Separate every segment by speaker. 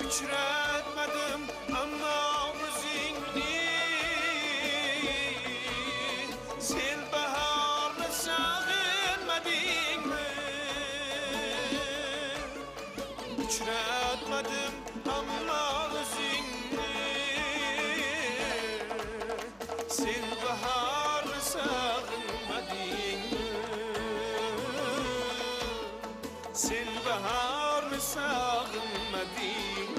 Speaker 1: Uçratmadım ama özünni Sen baharı sağınmadın mı? Uçratmadım ama özünni Sen baharı sağınmadın mı? Sen baharı sağınmadın mı?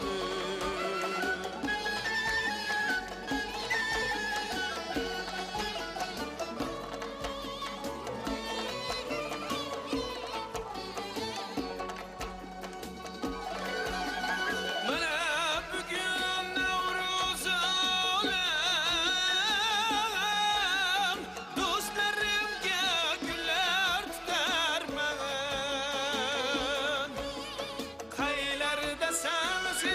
Speaker 1: Sensiz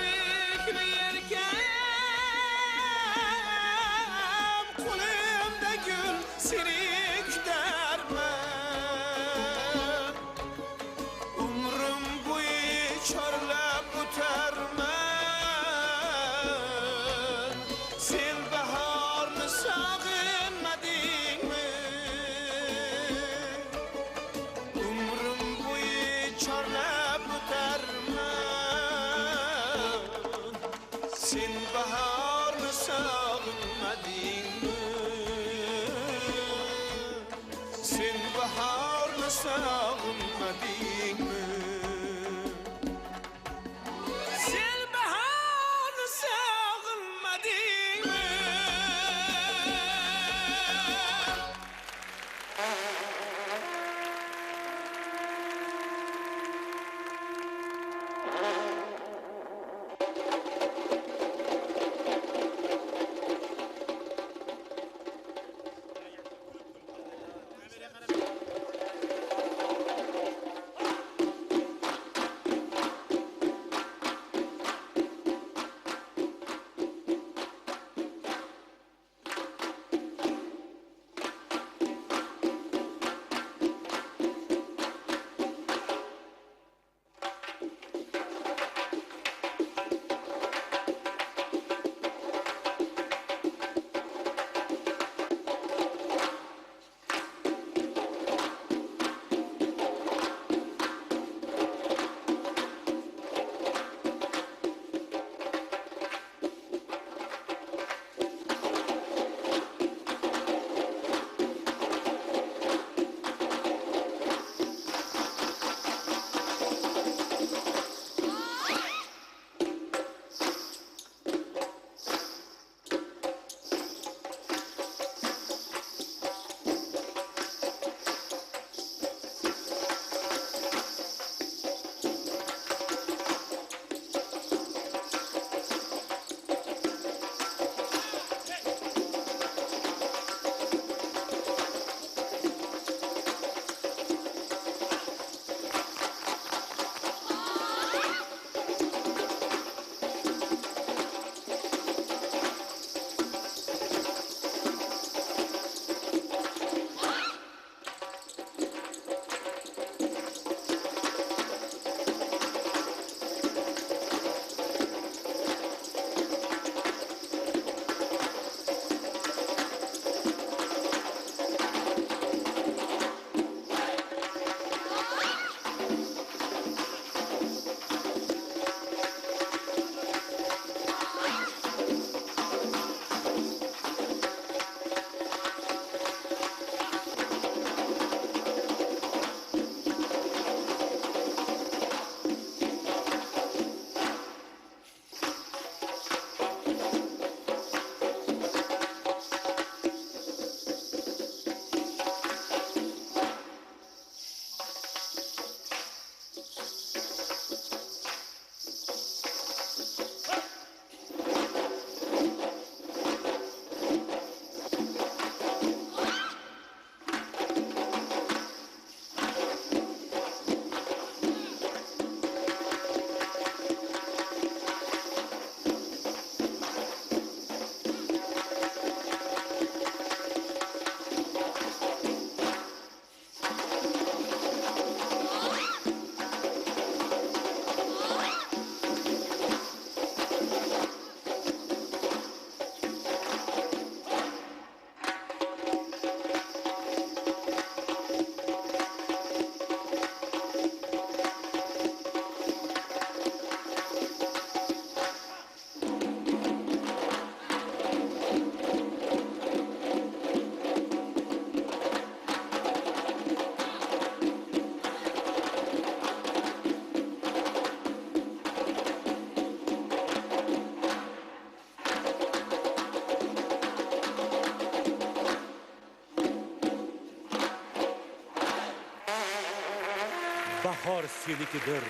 Speaker 2: senikidir.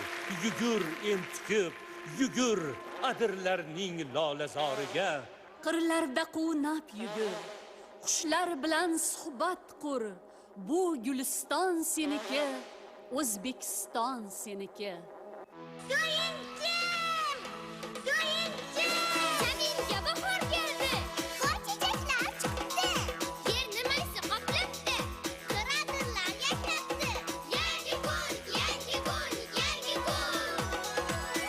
Speaker 2: Yugur entikib, yugur adirlarning lolazoriga.
Speaker 3: Qirlarda quvnab yugur, qushlar bilan suhbat qur. Bu Guliston seniki, O'zbekiston seniki.
Speaker 4: Doyinchim! Doyinchim! Zaminga bahor keldi. Qor chechaklar chiqdi. Yer nimaysi qoplabdi. Qiradirlar yashnabdi. Yangi kun, yangi kun, yangi kun.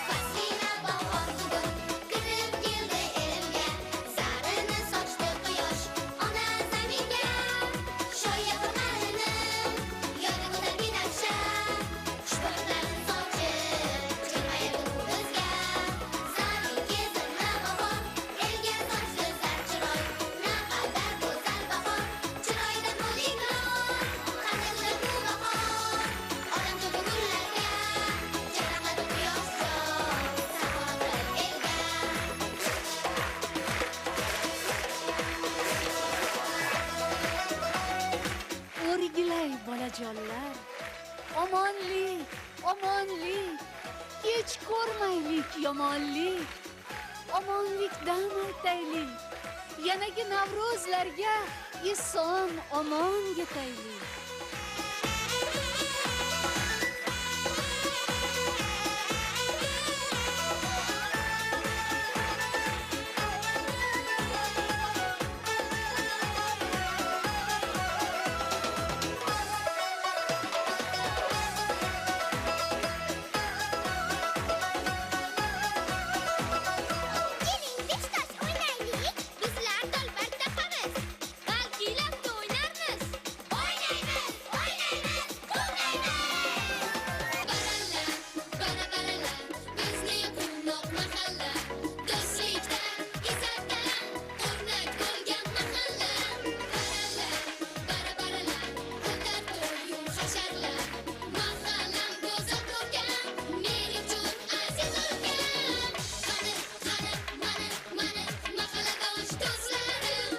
Speaker 4: Faslina bahor bugun kirib keldi elimga. Zarini sochdi quyosh ona zaminga. Shoya qirg'alini yonimda binafsha. Xushbaxtlarni sochib jilmaydi bizga. Zamin kezirma bahor, elga sochdi zarchiroy. Naqadar go'zal bahor, chiroyda mo'liklor. Qadrli bu bahor, olam to'la gullarga. Charaqladi quyosh sof, safo qilib elga.
Speaker 3: O'rgilay bolajonlar, omonlik, omonlik, kech ko'rmaylik yomonlik. Omonlikdan aytaylik, yanagi Navro'zlarga eson omon yetaylik.
Speaker 4: Keling besh tosh o'ynaylik, bizlar dolbar taqamiz. Balki labda o'ynarmiz. O'ynaymiz, o'ynaymiz, o'ynaymiz. Baralla, bizning quvnoq mahalla. Do'stlikdan izzat talam, o'rnak bo'lgan mahalla. Baralla, o'tar to'yum hasharlar. Mahallam go'zal to'lgan, men uchun aziz o'lgan. Mana mahalladosh do'stlarim.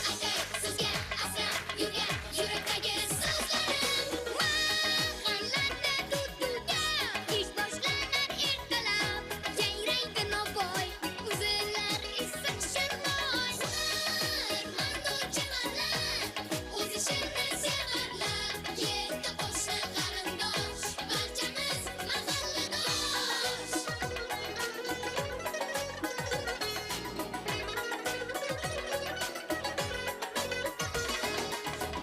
Speaker 4: Aytay sizga asrab yurgan yurakdagi so'zlarim. Mahallada tut-tutgan ish boshlanar ertalab. Yangraydi Navoiy, uzilar issiq shirmoy. Mandu chamanlar, o'z ishini sevarlar. Yetti qo'shni qarindosh, barchamiz mahalladosh.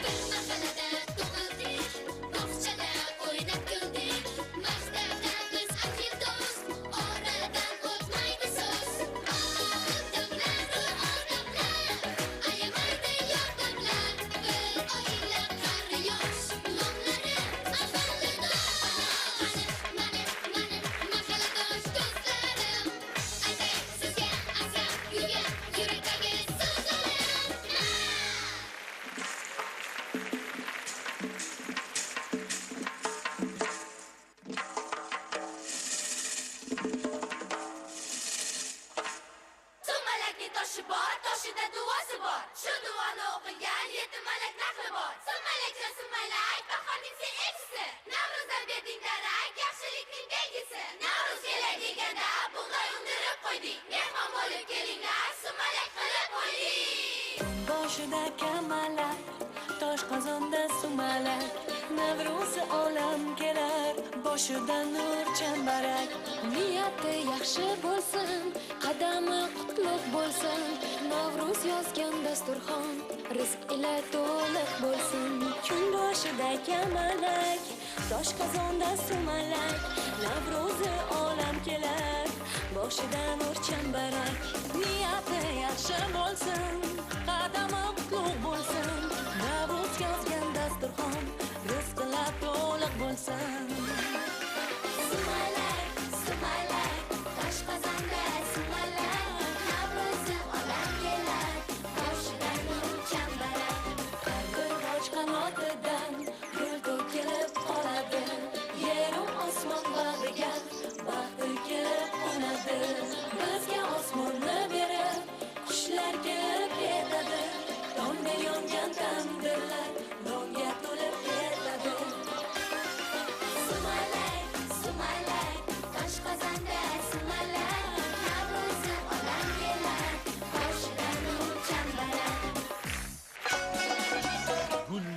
Speaker 4: Bir mahallada tug'ildik, bog'chada o'ynab kuldik. Maktabda biz akil do'st, oradan o'tmaydi so'z. Odamlaru odamlar, ayamaydi yordamlar. Bir oila qari yosh, nomlari mahalladosh. Mana mahalladosh do'stlarim. Aytay sizga asrab yurgan yurakdagi so'zlarim. Sumalakni toshi bor, toshida duosi bor. Shu duoni o'qigan yetti malak naqli bor. Sumalakcha sumalak, bahorning sen elchisi. Navro'zda berding darak, yaxshilikning belgisi. Navro'z kelay deganda bug'doy undirib qo'ydik. Mehmon bo'lib kelinglar, sumalak qilib qo'ydik.
Speaker 5: Boshida kamalak, tosh qozonda sumalak. Navro'zi olam kelar, boshida nur chambarak.
Speaker 3: Niyati yaxshi bo'lsin, qadami qutlug' bo'lsin. Navro'z yozgan dasturxon, rizq ila to'liq bo'lsin.
Speaker 5: Kun boshida kamalak, tosh qozonda sumalak. Navro'zi olam kelar, boshida nur chambarak. Niyati yaxshi bo'lsin, qadami qutlug' bo'lsin. Navro'z yozgan dasturxon, rizq ila to'liq bo'lsin.
Speaker 4: Sumalak, sumalak, tosh qozonda sumalak. Navro'zi olam kelar, boshida nur chambarak.
Speaker 5: Qirg'och qanotidan gul to'kilib qoladi. Yeru osmon bag'riga baxti kelib qo'nadi. Bizga osmonni berib, qushlar kelib ketadi.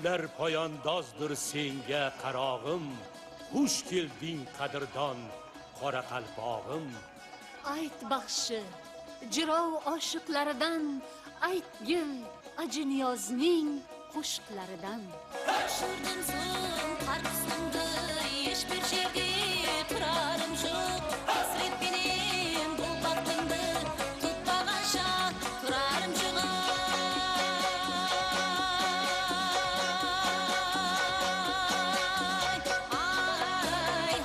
Speaker 2: gullar poyandozdir senga qarog'im, xush kelding qadrdon qora qalpog'im.
Speaker 6: Ayt baxshi jirov oshiqlaridan, aytgil ajiniyozning qo'shiqlaridan.
Speaker 5: Şuradan so'ng qarqislimda hiçbir şeyga turarim yo'q. Hasret benim bu baxtimda tutmagan shot turarim yo'q. Ay hay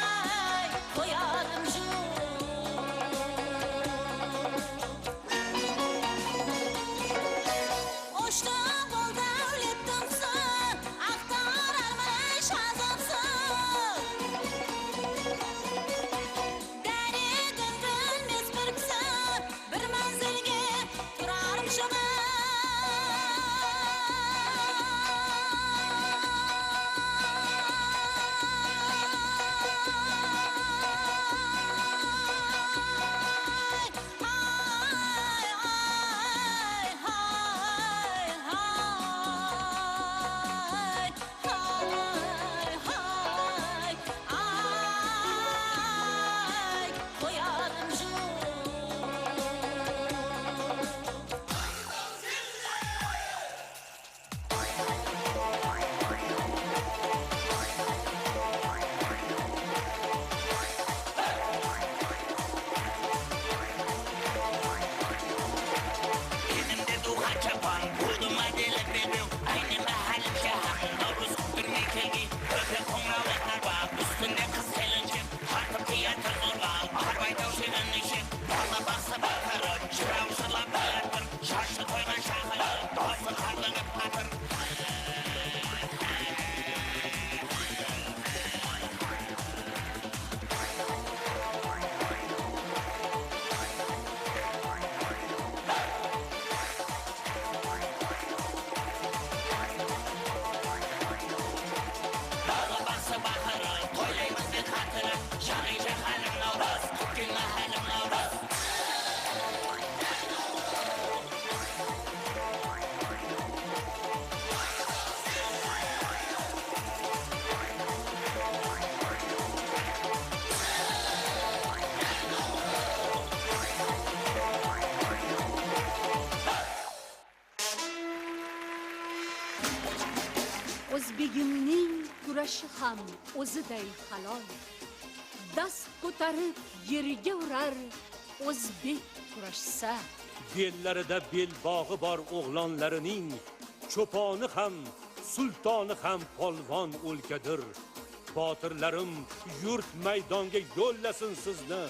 Speaker 5: hay koyarım Oşta bol devletimsin, aktararmış azapsın. Deri döndürmez bir kısır, bir menzilge durarım şuna.
Speaker 6: O'zbegimning kurashi ham o'ziday halol. Dast ko'tarib yerga urar o'zbek kurashsa.
Speaker 2: Bellarida belbog'i bor o'g'lonlarining, cho'poni ham, sultoni ham polvon o'lkadir. Botirlarim yurt maydonga yo'llasin sizni,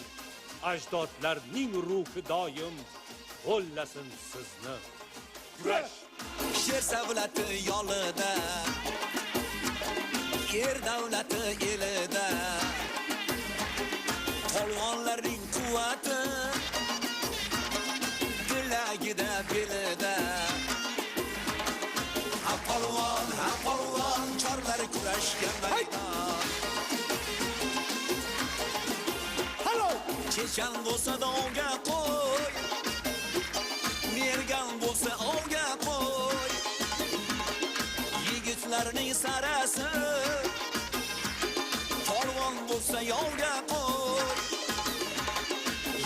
Speaker 2: ajdodlarning ruhi doim qo'llasin sizni. Kurash
Speaker 1: Sher savlati yolida, er davlati elida, polvonlarning quvvati bilagida belida. Ha polvon, chorlar kurashga maydon. Chechan bo'lsa dovga qo'y, mergan bo'lsa ovga qo'y. Yigitlarning sarasi polvon bo'lsa yovga qo'y.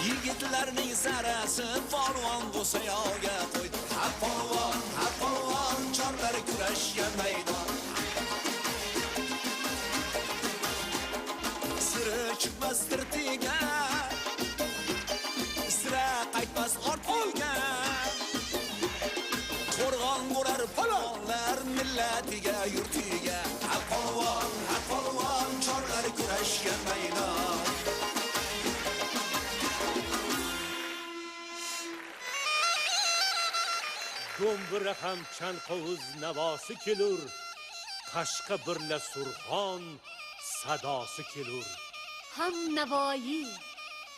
Speaker 1: Yigitlarning sarasi polvon bo'lsa yovga qo'y. Ha polvon, chorlar kurashga maydon. Siri chiqmas tirtiga, sira qaytmas ortiga. Qo'rg'on bo'lar polvonlar millatiga, yurtiga. Ha polvon, chorlar kurashga maydon.
Speaker 2: do'mbira ham chanqovuz navosi kelur, qashqa birla surxon sadosi kelur.
Speaker 6: Ham Navoiy,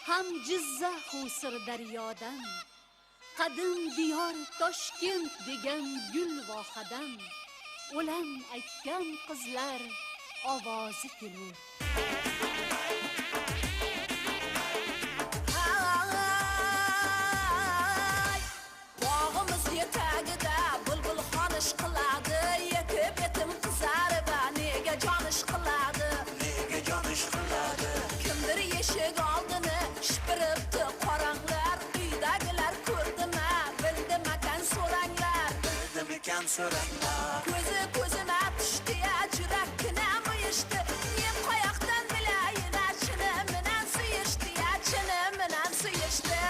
Speaker 6: ham Jizzaxu Sirdaryodan, qadim diyor Toshkent degan gul vohadan, o'lan aytgan qizlar ovozi kelur.
Speaker 5: Bog'imiz yetar
Speaker 1: so'rama.
Speaker 5: Ko'zima tushdi ya yurakkinam uyushdi. Men qayoqdan bilayin chini bilan suyishdi ya chini bilan suyishdi.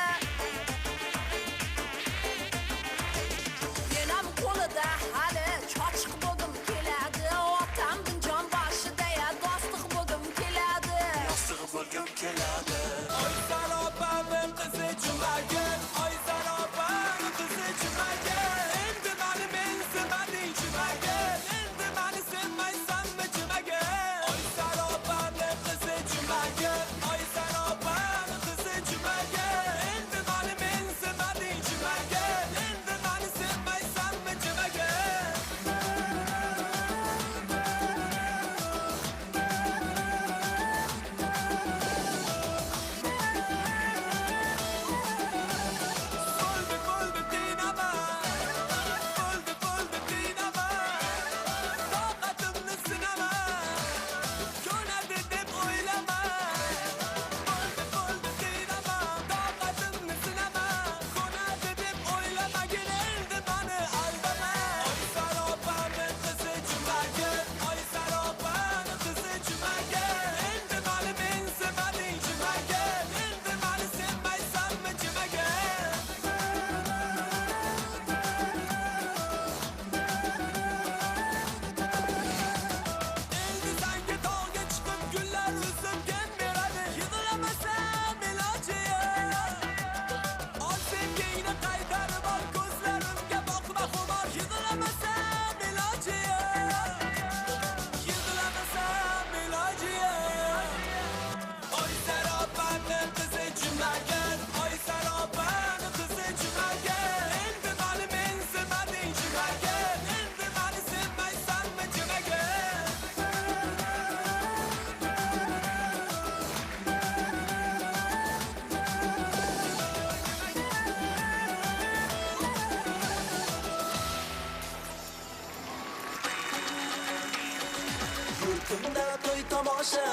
Speaker 5: Yenam qo'lida hali chochiq bo'ldim keladi. Otamning jon boshida ya do'stlik bo'ldim keladi.
Speaker 1: Yostiq bo'lgim keladi.
Speaker 7: Oy sarobam qizi jumagin, oy sarobam qizi jumagin. Endi mani mensimading jumagin, endi mani sevmaysanmi jumagin. Oy sarobam qizi jumagin, oy sarobam qizi jumagin. Endi mani mensimading jumagin, endi mani sevmaysanmi jumagin. Bo'ldi dinama, bo'ldi dinama. Toqatimni sinama, ko'nadi deb o'ylama. Bo'ldi dinama, toqatimni sinama, ko'nadi deb o'ylamagin endi mani aldama. Oy sarobam qizi jumagin, oy sarobam qizi jumagin. Endi mani mensimading jumagin, endi mani sevmaysanmi jumagin. Endi sanki tog'ga chiqib gullar o'sib gam beradi. Yig'lamasam iloji yo'q. Ol sevgingni qaytarib ol, ko'zlarimga boqma xumor. Yig'lamasam iloji yo'q. Yig'lamasam iloji yo'q. Oy sarobani qizi jumagin, oy sarobani qizi jumagin. Endi mani mensimading jumagin, endi mani sevmaysanmi jumagin.
Speaker 1: Yurtimda to'y tomosha,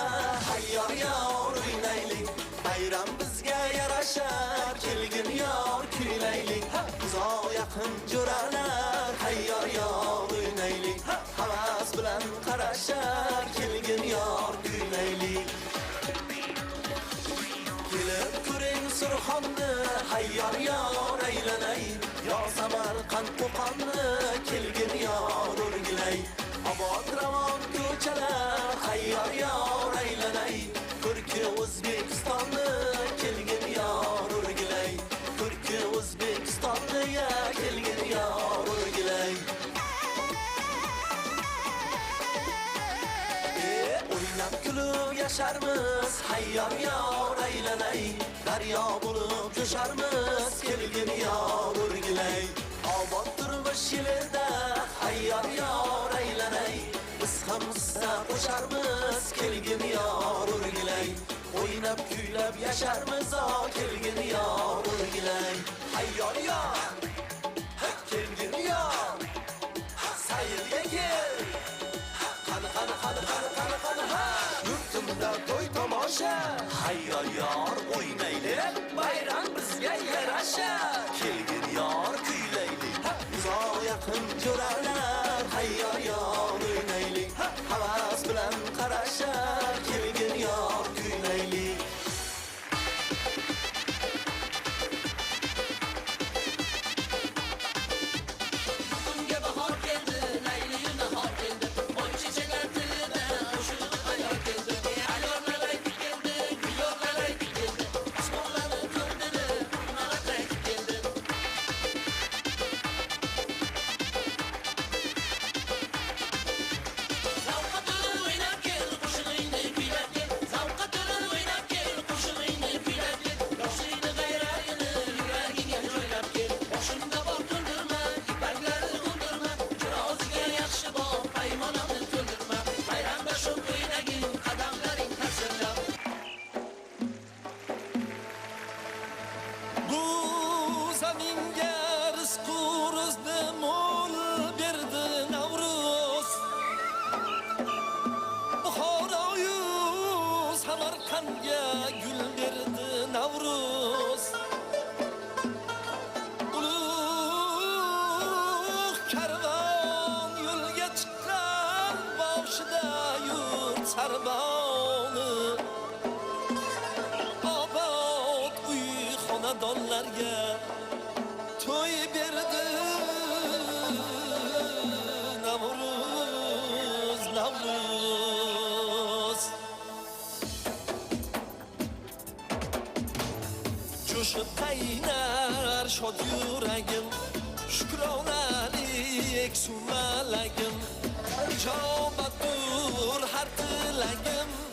Speaker 1: hayyor yor o'ynaylik. Bayram bizga yarasha, kelgin yor kuylaylik. Uzoq yaqin jo'ralar, hayyor yor o'ynaylik. Havas bilan qarashar, kelgin yor kuylaylik. Kelib ko'ring Surxonni, hayyor yor aylanay. Yo Samarqand Qo'qonni, kelgin yor o'rgilay. Obod ravon ko'chalar, hayyor yor aylanay. Ko'rki O'zbekistonni, kelgin yor o'rgilay. Ko'rki O'zbekistonni, ya kelgin yor o'rgilay. O'ynab kulib yasharmiz, hayyor yor aylanay. Daryo bo'lib jo'sharmiz, kelgin yor o'rgilay. Obod turmush yilida, hayyor yor aylanay. Biz ham sizga qo'sharmiz, kelgin yor o'rgilay. O'ynab kuylab yasharmiz, kelgin yor o'rgilay. Hayyor yor, kelgin yor, sayrga kel. Qani ha. Yurtimda to'y tomosha, hayyor yor o'ynaylik. Bayram bizga yarasha, kelgin yor kuylaylik. Uzoq yaqin jo'ralar, hayyor yor o'ynaylik. Havas bilan qarashar, kelgin yor kuylaylik.
Speaker 7: Bunga bahor keldi, layli nahor keldi. Oy chechaklar tilida qo'shiq ayol keldi. Ayollar keldi, gullar keldi. Osmonlarni ko'rdili, nalaqay keldi.
Speaker 1: xonadonlarga to'y berdi Navruz, Navruz. Jo'shib qaynar shod yuragim, shukronalik sumalagim, ijobatdur har tilagim.